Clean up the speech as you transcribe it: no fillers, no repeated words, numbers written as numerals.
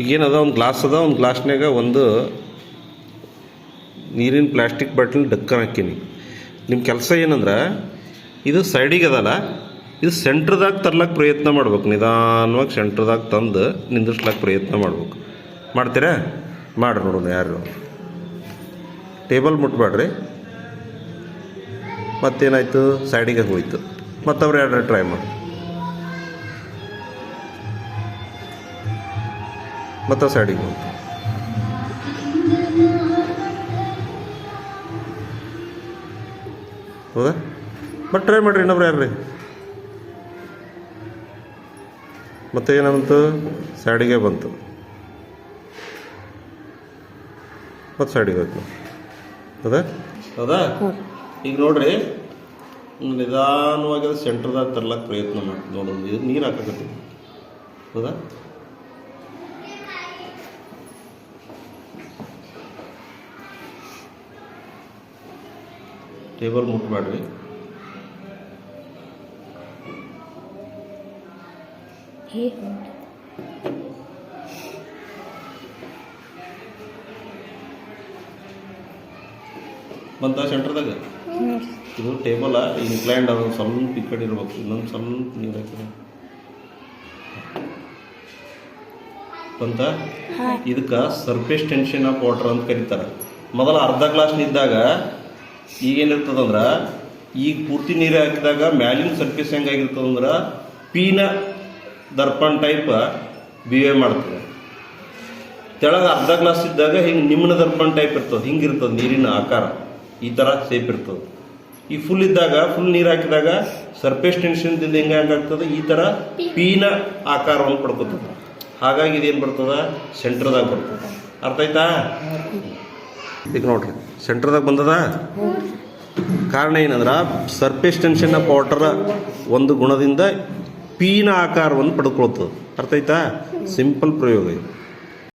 ಈಗೇನದ ಒಂದು ಗ್ಲಾಸ್ ಅದ, ಒಂದು ಗ್ಲಾಸ್ನಾಗ ಒಂದು ನೀರಿನ ಪ್ಲಾಸ್ಟಿಕ್ ಬಾಟ್ಲ್ ಡಕ್ಕನ್ ಹಾಕೀನಿ. ನಿಮ್ಮ ಕೆಲಸ ಏನಂದ್ರೆ ಇದು ಸೈಡಿಗೆ ಅದಲ್ಲ, ಇದು ಸೆಂಟ್ರದಾಗ ತರ್ಲಕ್ಕೆ ಪ್ರಯತ್ನ ಮಾಡ್ಬೇಕು. ನಿಧಾನವಾಗಿ ಸೆಂಟ್ರದಾಗ ತಂದು ನಿಂದಿರ್ಸ್ಲಕ್ಕೆ ಪ್ರಯತ್ನ ಮಾಡ್ಬೇಕು. ಮಾಡ್ತೀರಾ? ಮಾಡ್ರಿ ನೋಡೋಣ. ಯಾರು ಟೇಬಲ್ ಮುಟ್ಬೇಡ್ರಿ. ಮತ್ತೇನಾಯಿತು? ಸೈಡಿಗೆ ಹೋಯ್ತು. ಮತ್ತವ್ರು ಯಾರು ಟ್ರೈ ಮಾಡಿ. ಮತ್ತು ಸೈಡಿಗೆ ಹೋಯ್ತು. ಹೌದಾ? ಮತ್ತೆ ಟ್ರೈ ಮಾಡಿರಿ. ಇನ್ನೊಬ್ರು ಯಾರು ರೀ? ಮತ್ತೆ ಏನಂತು? ಸೈಡಿಗೆ ಬಂತು. ಮತ್ತು ಸೈಡಿಗೆ ಹೋಯ್ತು. ಹೌದಾ? ಹೌದಾ? ಈಗ ನೋಡ್ರಿ, ನಿಧಾನವಾಗಿ ಅದು ಸೆಂಟ್ರದಾಗ ತರ್ಲಕ್ಕೆ ಪ್ರಯತ್ನ ಮಾಡಿ ನೋಡೋದು. ಇದು ನೀರು ಹಾಕಕತ್ತೀವಿ. ಹೌದಾ? ಟೇಬಲ್ ಮುಟ್ಬೇಡ್ರಿ. ಬಂತ ಸೆಂಟ್ರದಾಗ? ಇದು ಟೇಬಲ್ ಇನ್ಕ್ಲೈಂಡ್ ಅದು ಸ್ವಲ್ಪ ಈ ಕಡೆ ಇರ್ಬೇಕು. ಇನ್ನೊಂದು ಸ್ವಲ್ಪ ನೀರು ಹಾಕಿದೆ ಬಂತ. ಇದಕ್ಕೆ ಸರ್ಫೇಸ್ ಟೆನ್ಷನ್ ಆಫ್ ವಾಟರ್ ಅಂತ ಕರೀತಾರೆ. ಮೊದಲ ಅರ್ಧ ಗ್ಲಾಸ್ನಿದ್ದಾಗ ಈಗೇನಿರ್ತದಂದ್ರೆ, ಈಗ ಪೂರ್ತಿ ನೀರು ಹಾಕಿದಾಗ ಮ್ಯಾಲಿನ ಸರ್ಫೇಸ್ ಹೆಂಗಾಗಿರ್ತದಂದ್ರೆ ಪೀನ ದರ್ಪಣ್ ಟೈಪ್ ಬಿಹೇವ್ ಮಾಡ್ತದೆ. ತೆಳಗೆ ಅರ್ಧ ಗ್ಲಾಸ್ ಇದ್ದಾಗ ಹಿಂಗೆ ನಿಮ್ನ ದರ್ಪಣ್ ಟೈಪ್ ಇರ್ತದೆ. ಹಿಂಗಿರ್ತದೆ ನೀರಿನ ಆಕಾರ, ಈ ಥರ ಸೇಪ್ ಇರ್ತದೆ. ಈ ಫುಲ್ ಇದ್ದಾಗ, ಫುಲ್ ನೀರು ಹಾಕಿದಾಗ ಸರ್ಫೇಸ್ ಟೆನ್ಷನ್ದಿಂದ ಹೆಂಗಾಗ್ತದೆ, ಈ ಥರ ಪೀನ ಆಕಾರವನ್ನು ಪಡ್ಕೊತದೆ. ಹಾಗಾಗಿ ಇದೇನು ಬರ್ತದೆ? ಸೆಂಟ್ರದಾಗ ಬರ್ತದೆ. ಅರ್ಥ ಆಯ್ತಾ? ಈಗ ನೋಡ್ರಿ, ಸೆಂಟ್ರದಾಗ ಬಂದದ. ಕಾರಣ ಏನಂದ್ರೆ ಸರ್ಫೇಸ್ ಟೆನ್ಷನ್ ಆಫ್ ವಾಟರ್ ಒಂದು ಗುಣದಿಂದ ಪೀನ ಆಕಾರವನ್ನು ಪಡ್ಕೊಳ್ತದೆ. ಅರ್ಥ ಆಯ್ತಾ? ಸಿಂಪಲ್ ಪ್ರಯೋಗ ಇದು.